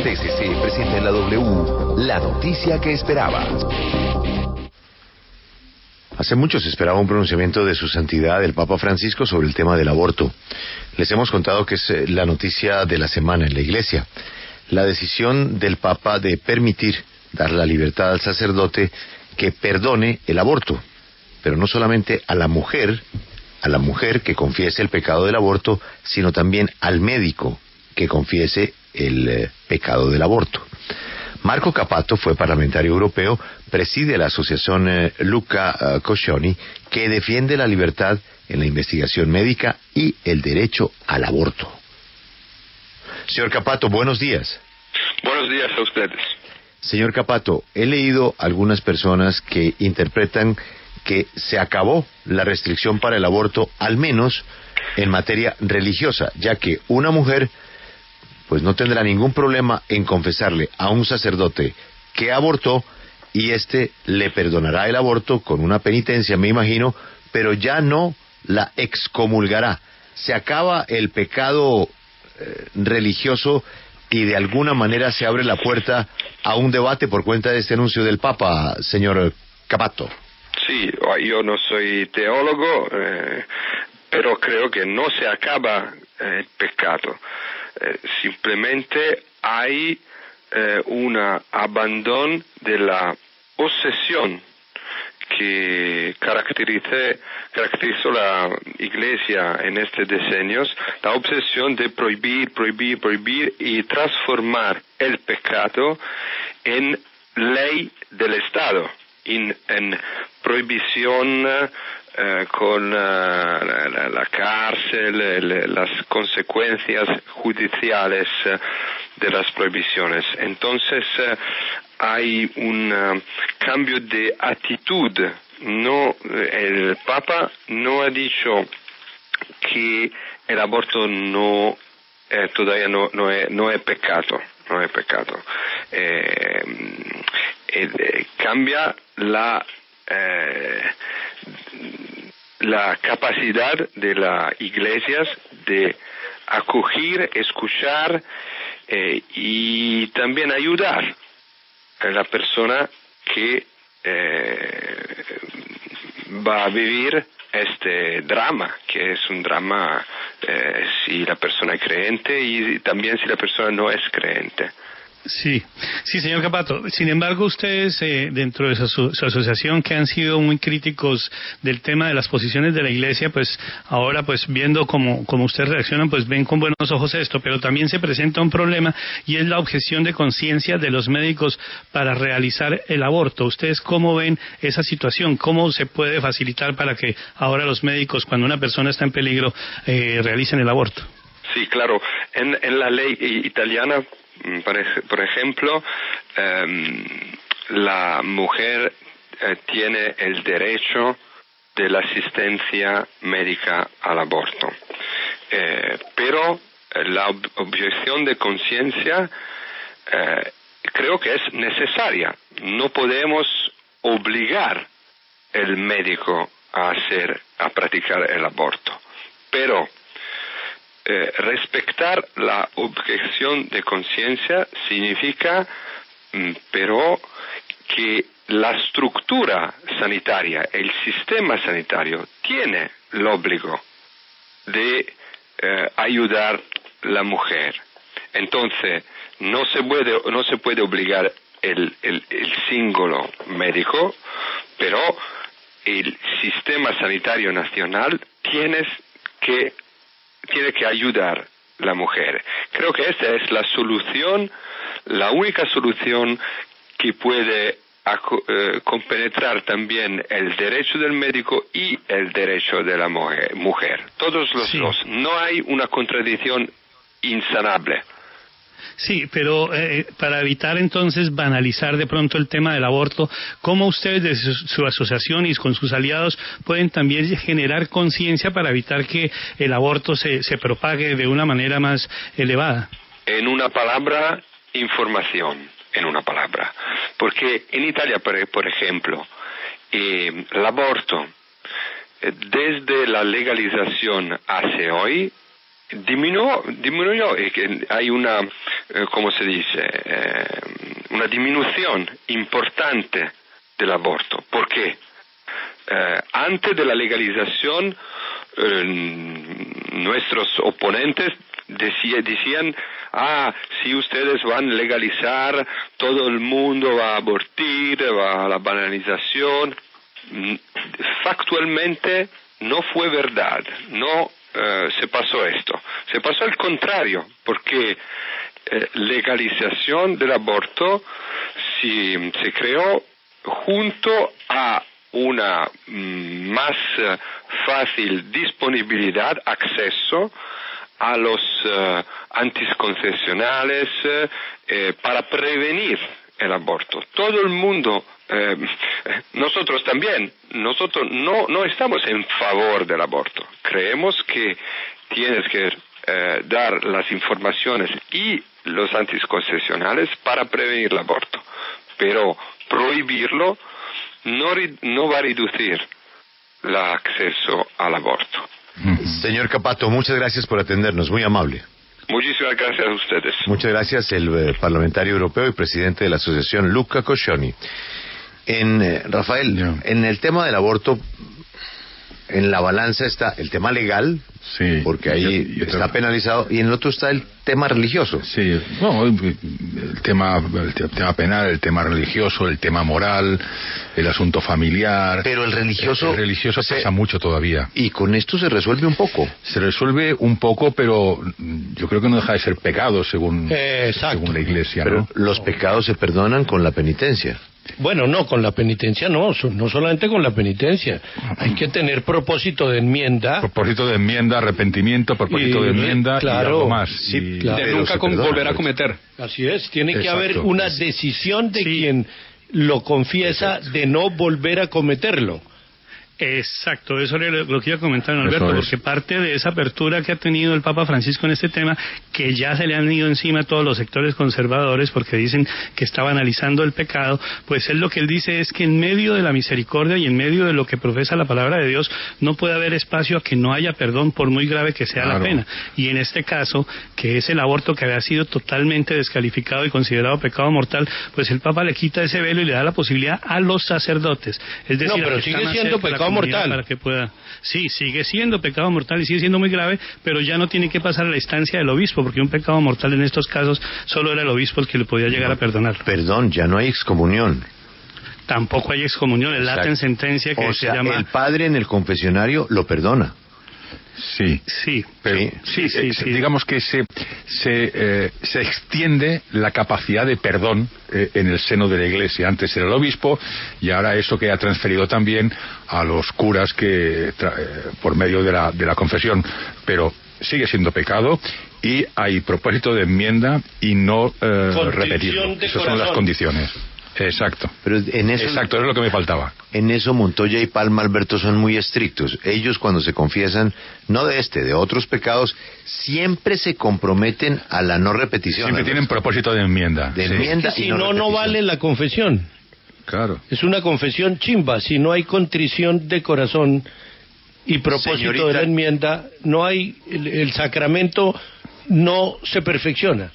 CCC presenta en la W la noticia que esperabas. Hace mucho se esperaba un pronunciamiento de su santidad, el Papa Francisco, sobre el tema del aborto. Les hemos contado que es la noticia de la semana en la Iglesia. La decisión del Papa de permitir dar la libertad al sacerdote que perdone el aborto. Pero no solamente a la mujer que confiese el pecado del aborto, sino también al médico que confiese el pecado del aborto. Marco Cappato fue parlamentario europeo, preside la asociación Luca Coscioni, que defiende la libertad en la investigación médica y el derecho al aborto. Señor Cappato, buenos días. Buenos días a ustedes. Señor Cappato, he leído algunas personas que interpretan que se acabó la restricción para el aborto, al menos en materia religiosa, ya que una mujer pues no tendrá ningún problema en confesarle a un sacerdote que abortó y éste le perdonará el aborto con una penitencia, me imagino, pero ya no la excomulgará. Se acaba el pecado religioso y de alguna manera se abre la puerta a un debate por cuenta de este anuncio del Papa, señor Cappato. Sí, yo no soy teólogo, pero creo que no se acaba el pecado. Simplemente hay un abandono de la obsesión que caracterizó la Iglesia en estos decenios, la obsesión de prohibir y transformar el pecado en ley del Estado, en prohibición con la cárcel, las consecuencias judiciales de las prohibiciones. Entonces hay un cambio de actitud. El Papa no ha dicho que el aborto todavía no es pecado. No es pecado. Cambia la capacidad de las iglesias de acoger, escuchar y también ayudar a la persona que va a vivir este drama, que es un drama si la persona es creyente y también si la persona no es creyente. Sí, señor Cappato. Sin embargo, ustedes dentro de su asociación, que han sido muy críticos del tema de las posiciones de la Iglesia, pues ahora pues viendo como ustedes reaccionan, pues ven con buenos ojos esto, pero también se presenta un problema y es la objeción de conciencia de los médicos para realizar el aborto. ¿Ustedes cómo ven esa situación? ¿Cómo se puede facilitar para que ahora los médicos, cuando una persona está en peligro, realicen el aborto? Sí, claro. En la ley italiana, por ejemplo, la mujer tiene el derecho de la asistencia médica al aborto. Pero la objeción de conciencia creo que es necesaria. No podemos obligar al médico a practicar el aborto. Pero respetar la objeción de conciencia significa, pero, que la estructura sanitaria, el sistema sanitario, tiene el obligo de ayudar a la mujer. Entonces, no se puede obligar el singolo médico, pero el sistema sanitario nacional tiene que ayudar a la mujer. Creo que esta es la solución, la única solución que puede compenetrar también el derecho del médico y el derecho de la mujer. Todos los dos. No hay una contradicción insanable. Sí, pero para evitar entonces banalizar de pronto el tema del aborto, ¿cómo ustedes desde su asociación y con sus aliados pueden también generar conciencia para evitar que el aborto se propague de una manera más elevada? En una palabra, información. En una palabra. Porque en Italia, por ejemplo, el aborto, desde la legalización hacia hoy, disminuyó y que hay una, ¿cómo se dice? Una disminución importante del aborto. ¿Por qué? Antes de la legalización, nuestros oponentes decían, si ustedes van a legalizar, todo el mundo va a abortir, va a la banalización. Factualmente no fue verdad, no se pasó esto. Se pasó al contrario, porque legalización del aborto se creó junto a una más fácil disponibilidad, acceso a los anticoncepcionales para prevenir el aborto. Todo el mundo, nosotros también, nosotros no estamos en favor del aborto. Creemos que tienes que dar las informaciones y los anticoncepcionales para prevenir el aborto, pero prohibirlo no va a reducir el acceso al aborto. Señor Cappato, muchas gracias por atendernos, muy amable. Muchísimas gracias a ustedes. Muchas gracias, el parlamentario europeo y presidente de la asociación Luca Coscioni. Rafael, en el tema del aborto, en la balanza está el tema legal, sí, porque ahí está penalizado, y en el otro está el tema religioso. Sí, no, el tema penal, el tema religioso, el tema moral, el asunto familiar. Pero el religioso pesa mucho todavía. Y con esto se resuelve un poco. Se resuelve un poco, pero yo creo que no deja de ser pecado según la Iglesia, pero ¿no? Los pecados se perdonan con la penitencia. Bueno, no, con la penitencia no solamente con la penitencia. Hay que tener propósito de enmienda. Propósito de enmienda, arrepentimiento, propósito de enmienda, claro, y algo más. Sí, claro. De nunca volver a cometer. Así es, tiene que haber una decisión de quien lo confiesa de no volver a cometerlo. Exacto, eso es lo que iba a comentar, Alberto, porque parte de esa apertura que ha tenido el Papa Francisco en este tema, que ya se le han ido encima a todos los sectores conservadores porque dicen que está banalizando el pecado, pues él lo que él dice es que en medio de la misericordia y en medio de lo que profesa la palabra de Dios no puede haber espacio a que no haya perdón por muy grave que sea la pena. Y en este caso, que es el aborto que había sido totalmente descalificado y considerado pecado mortal, pues el Papa le quita ese velo y le da la posibilidad a los sacerdotes. Es decir, pero sigue siendo pecado mortal. Para que pueda. Sí, sigue siendo pecado mortal y sigue siendo muy grave, pero ya no tiene que pasar a la instancia del obispo, porque un pecado mortal en estos casos solo era el obispo el que le podía llegar a perdonar. Perdón, ya no hay excomunión. Tampoco hay excomunión, el laten sentencia que se llama. El padre en el confesionario lo perdona. Sí, pero sí. Digamos que se extiende la capacidad de perdón en el seno de la Iglesia. Antes era el obispo y ahora eso que ha transferido también a los curas que por medio de la confesión, pero sigue siendo pecado y hay propósito de enmienda y no repetirlo. Esas son las condiciones. Exacto. Pero Exacto, es lo que me faltaba. En eso Montoya y Palma, Alberto, son muy estrictos. Ellos cuando se confiesan, no de otros pecados, siempre se comprometen a la no repetición. Siempre tienen propósito de enmienda. Enmienda, si no vale la confesión. Claro. Es una confesión chimba. Si no hay contrición de corazón y propósito de la enmienda, no hay el sacramento no se perfecciona.